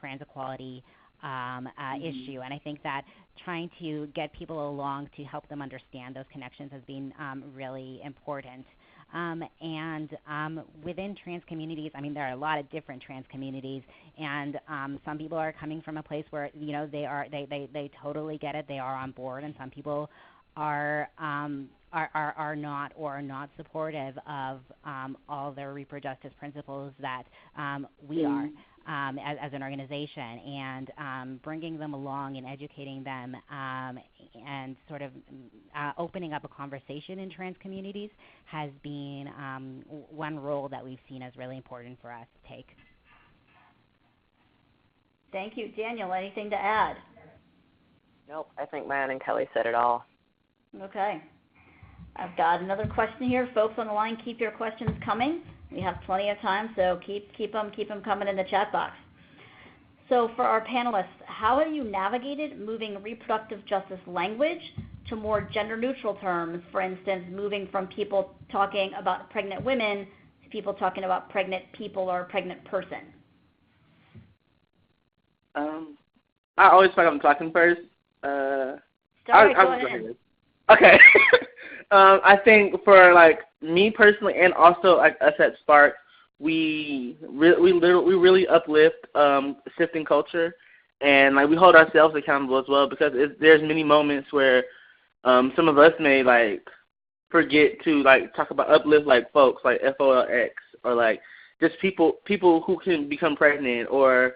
trans equality issue. And I think that trying to get people along to help them understand those connections has been really important. And within trans communities, there are a lot of different trans communities, and some people are coming from a place where they totally get it, they are on board, and some people are not or are not supportive of all the reproductive principles that we are. As an organization, and bringing them along and educating them and sort of opening up a conversation in trans communities has been one role that we've seen as really important for us to take. Thank you. Daniel, anything to add? Nope, I think Maayan and Kelly said it all. Okay. I've got another question here. Folks on the line, keep your questions coming. We have plenty of time, so keep them coming in the chat box. So for our panelists, how have you navigated moving reproductive justice language to more gender-neutral terms, for instance, moving from people talking about pregnant women to people talking about pregnant people or pregnant person? I always feel like I'm talking first. Go ahead. Okay. I think for like me personally, and also like us at SPARK, we really uplift shifting culture, and like we hold ourselves accountable as well, because there's many moments where some of us may like forget to like talk about uplift like folks like FOLX, or like just people who can become pregnant, or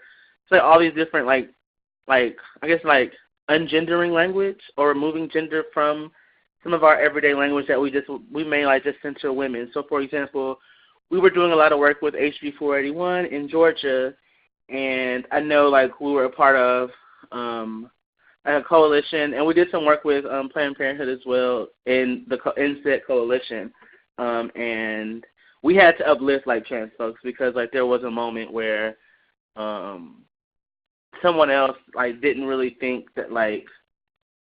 say all these different like I guess like ungendering language, or removing gender from some of our everyday language that we may like just censor women. So for example, we were doing a lot of work with HB 481 in Georgia, and I know like we were a part of a coalition, and we did some work with Planned Parenthood as well in said coalition, and we had to uplift like trans folks because like there was a moment where someone else like didn't really think that like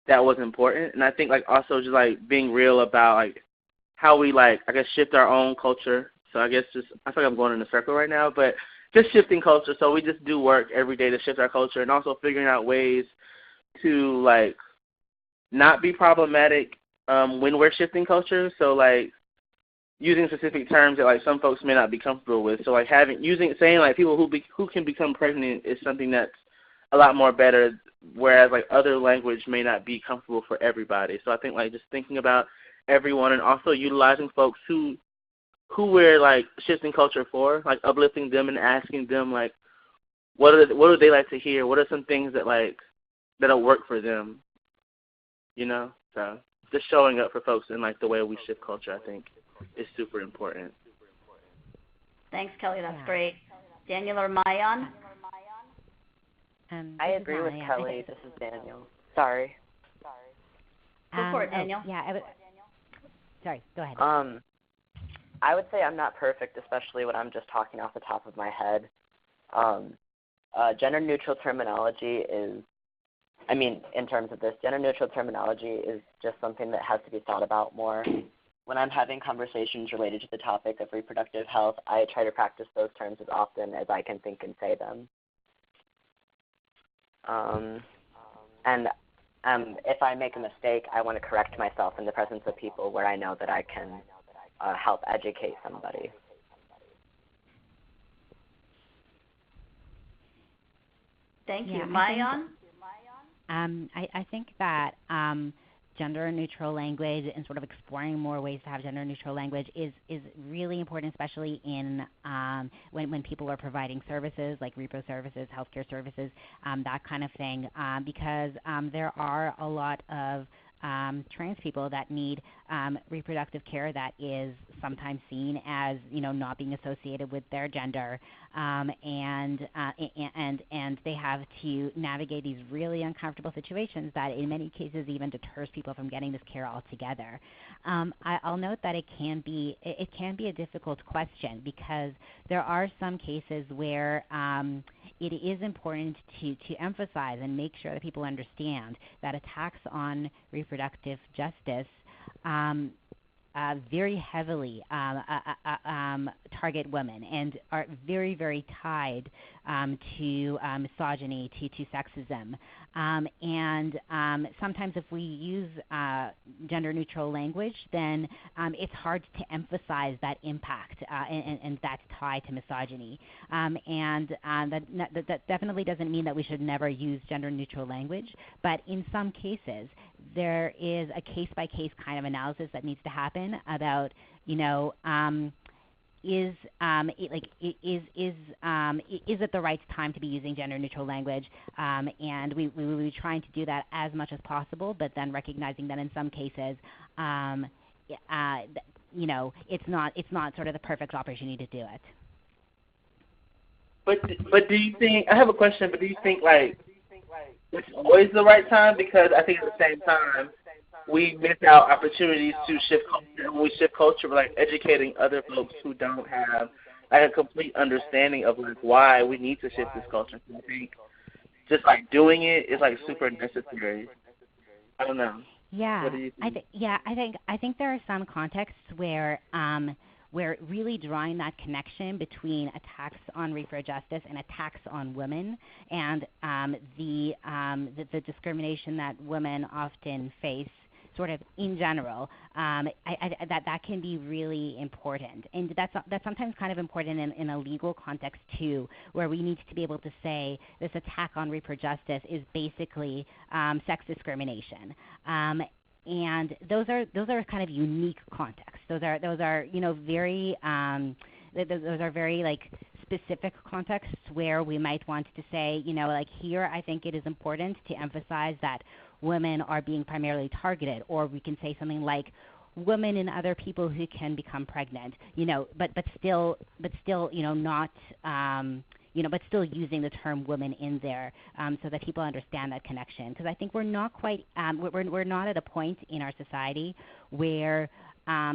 that was important, and I think like also just like being real about like how we like I guess shift our own culture. So I guess just I feel like I'm going in a circle right now, but just shifting culture. So we just do work every day to shift our culture, and also figuring out ways to like not be problematic when we're shifting culture. So like using specific terms that like some folks may not be comfortable with. So like saying like people who can become pregnant is something that's a lot more better, whereas like other language may not be comfortable for everybody. So I think like just thinking about everyone and also utilizing folks who we're like shifting culture for, like uplifting them and asking them like what do they like to hear? What are some things that like that'll work for them? You know? So just showing up for folks in like the way we shift culture, I think, is super important. Thanks, Kelly. That's great. Daniel or Mayan? I agree with Kelly. This is Daniel. Sorry. Go for it, Daniel. Sorry, go ahead. I would say I'm not perfect, especially when I'm just talking off the top of my head. Gender-neutral terminology in terms of this, gender-neutral terminology is just something that has to be thought about more. When I'm having conversations related to the topic of reproductive health, I try to practice those terms as often as I can think and say them. And if I make a mistake, I want to correct myself in the presence of people where I know that I can help educate somebody. Thank you. Mayan? I think that gender-neutral language and sort of exploring more ways to have gender-neutral language is really important, especially in when people are providing services like repro services, healthcare services, that kind of thing, because there are a lot of trans people that need reproductive care that is sometimes seen as not being associated with their gender, and they have to navigate these really uncomfortable situations that in many cases even deters people from getting this care altogether. I'll note that it can be a difficult question because there are some cases where it is important to emphasize and make sure that people understand that attacks on reproductive justice very heavily target women and are very, very tied to misogyny, to sexism. And sometimes if we use gender-neutral language, then it's hard to emphasize that impact and that tie to misogyny. And that definitely doesn't mean that we should never use gender-neutral language, but in some cases, there is a case-by-case kind of analysis that needs to happen about, is it the right time to be using gender-neutral language? And we will be trying to do that as much as possible, but then recognizing that in some cases, it's not sort of the perfect opportunity to do it. But do you think? I have a question. But do you think like it's always the right time? Because I think at the same time we miss out opportunities to shift culture. When we shift culture, we're like educating other folks who don't have like a complete understanding of like why we need to shift this culture. I think just like doing it is like super necessary. I don't know. Yeah, what do you think? I think there are some contexts where really drawing that connection between attacks on repro justice and attacks on women and the discrimination that women often face sort of in general, that can be really important. And that's sometimes kind of important in a legal context too, where we need to be able to say this attack on repro justice is basically sex discrimination. And those are kind of unique contexts. Those are very those are very like specific contexts where we might want to say, like here I think it is important to emphasize that women are being primarily targeted, or we can say something like women and other people who can become pregnant, but still not but still using the term woman in there so that people understand that connection. Because I think we're not quite, we're not at a point in our society where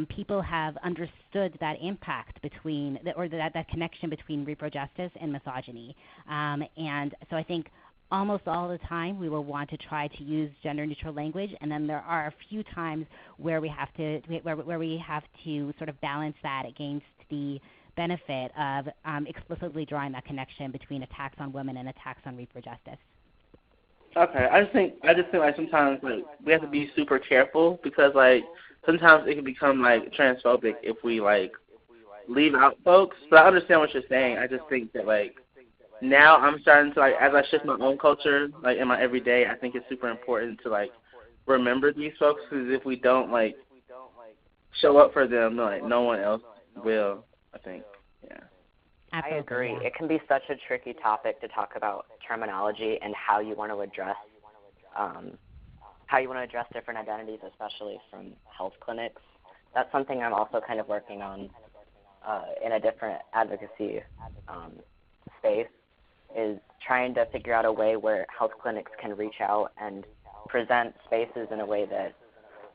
people have understood that impact between, or that connection between reproductive justice and misogyny. And so I think almost all the time we will want to try to use gender-neutral language, and then there are a few times where we have to sort of balance that against the benefit of explicitly drawing that connection between attacks on women and attacks on reproductive justice. Okay, I just think like sometimes like we have to be super careful because like sometimes it can become like transphobic if we like leave out folks. But I understand what you're saying. I just think that like now I'm starting to like as I shift my own culture like in my everyday, I think it's super important to like remember these folks because if we don't like show up for them, like no one else will. I think, yeah. Absolutely, I agree. yeah. It can be such a tricky topic to talk about terminology and how you want to address different identities, especially from health clinics. That's something I'm also kind of working on in a different advocacy space, is trying to figure out a way where health clinics can reach out and present spaces in a way that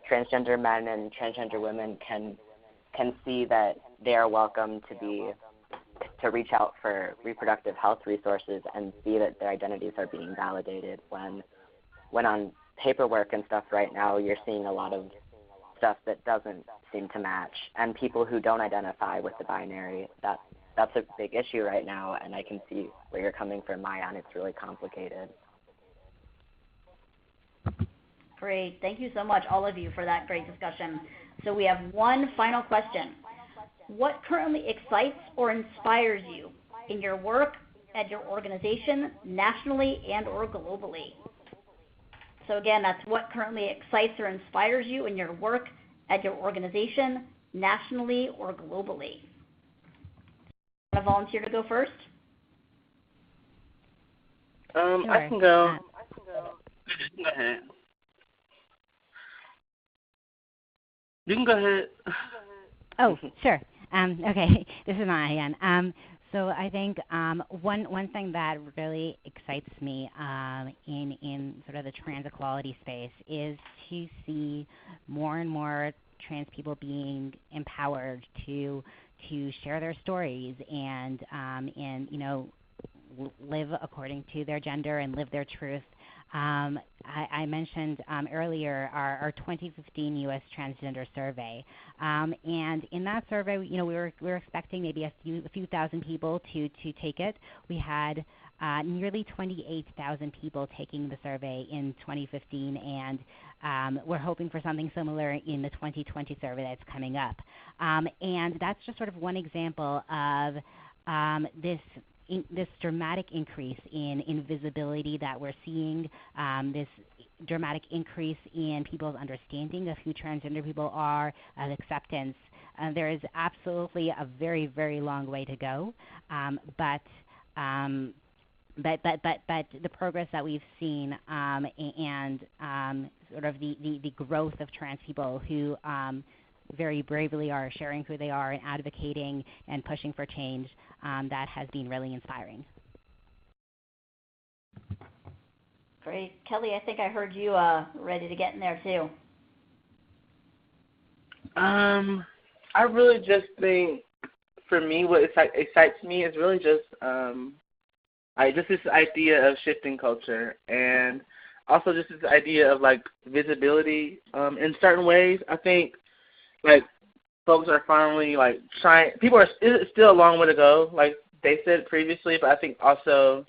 transgender men and transgender women can see that they are welcome to reach out for reproductive health resources and see that their identities are being validated when on paperwork and stuff right now you're seeing a lot of stuff that doesn't seem to match, and people who don't identify with the binary, that's a big issue right now, and I can see where you're coming from, Maya, and it's really complicated. Great. Thank you so much, all of you, for that great discussion. So we have one final question. What currently excites or inspires you in your work, at your organization, nationally and or globally? So again, that's what currently excites or inspires you in your work, at your organization, nationally or globally. Want to volunteer to go first? Sure. I can go. Go ahead. You can go ahead. Oh, sure. Okay, this is Maya again. So I think one thing that really excites me in sort of the trans equality space is to see more and more trans people being empowered to share their stories and live according to their gender and live their truth. I mentioned earlier our 2015 U.S. Transgender Survey, and in that survey, we were expecting maybe a few thousand people to take it. We had nearly 28,000 people taking the survey in 2015, and we're hoping for something similar in the 2020 survey that's coming up. And that's just sort of one example of this dramatic increase in visibility that we're seeing, this dramatic increase in people's understanding of who transgender people are, of acceptance. There is absolutely a very, very long way to go, but the progress that we've seen and sort of the growth of trans people who very bravely are sharing who they are and advocating and pushing for change, that has been really inspiring. Great. Kelly, I think I heard you ready to get in there too. I really just think, for me, what excites me is really just just this idea of shifting culture, and also just this idea of like visibility in certain ways. I think like folks are finally like trying. It's still a long way to go, like they said previously, but I think also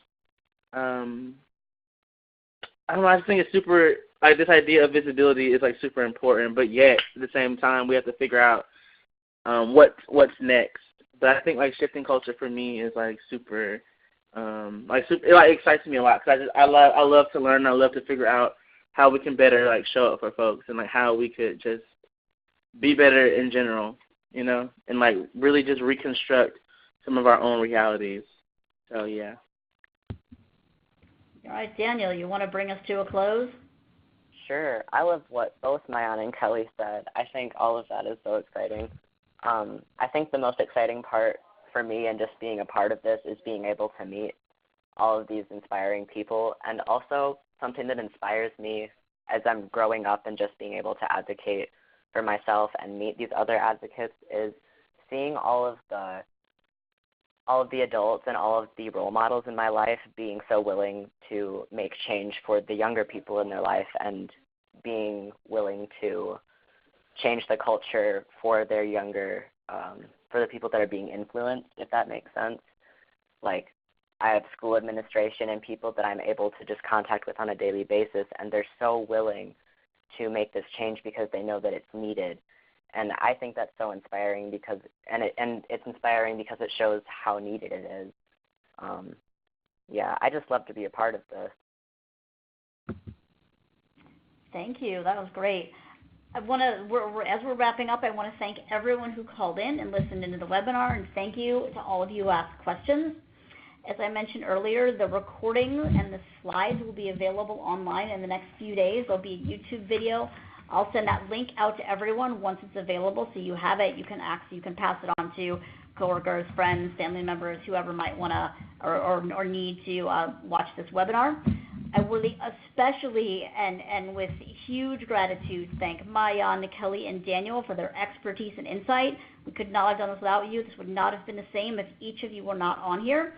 I don't know, I just think it's super, like this idea of visibility is like super important, but yet at the same time we have to figure out what's next. But I think like shifting culture for me is like super, it excites me a lot because I love to learn, and I love to figure out how we can better like show up for folks and like how we could just be better in general, and like really just reconstruct some of our own realities. So yeah. All right, Daniel, you want to bring us to a close? Sure. I love what both Mayan and Kelly said. I think all of that is so exciting. I think the most exciting part for me and just being a part of this is being able to meet all of these inspiring people. And also something that inspires me as I'm growing up and just being able to advocate for myself and meet these other advocates is seeing all of the adults and all of the role models in my life being so willing to make change for the younger people in their life and being willing to change the culture for their younger, for the people that are being influenced, if that makes sense. Like, I have school administration and people that I'm able to just contact with on a daily basis, and they're so willing to make this change because they know that it's needed. And I think that's so inspiring because, and it's inspiring because it shows how needed it is. Yeah, I just love to be a part of this. Thank you. That was great. As we're wrapping up, I want to thank everyone who called in and listened into the webinar, and thank you to all of you who asked questions. As I mentioned earlier, the recording and the slides will be available online in the next few days. There'll be a YouTube video. I'll send that link out to everyone once it's available, so you have it. You can pass it on to coworkers, friends, family members, whoever might want to or need to watch this webinar. I really especially and with huge gratitude thank Maayan, Kelly, and Daniel for their expertise and insight. We could not have done this without you. This would not have been the same if each of you were not on here.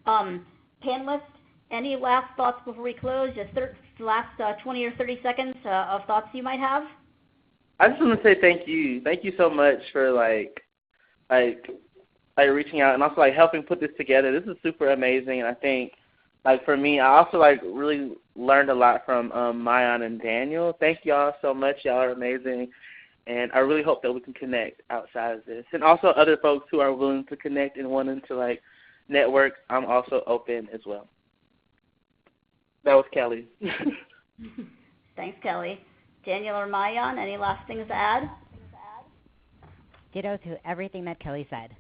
Panelists, any last thoughts before we close? Just last 20 or 30 seconds of thoughts you might have? I just want to say thank you. Thank you so much for reaching out and also helping put this together. This is super amazing, and I think for me, I also really learned a lot from Maayan and Daniel. Thank y'all so much. Y'all are amazing, and I really hope that we can connect outside of this. And also other folks who are willing to connect and wanting to network, I'm also open as well. That was Kelly. Thanks, Kelly. Daniel or Maayan, any last things to add? Ditto to everything that Kelly said.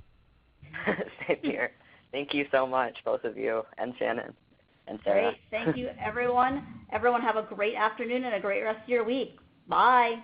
Same here. Thank you so much, both of you, and Shannon and Sarah. Great. Thank you, everyone. Everyone have a great afternoon and a great rest of your week. Bye.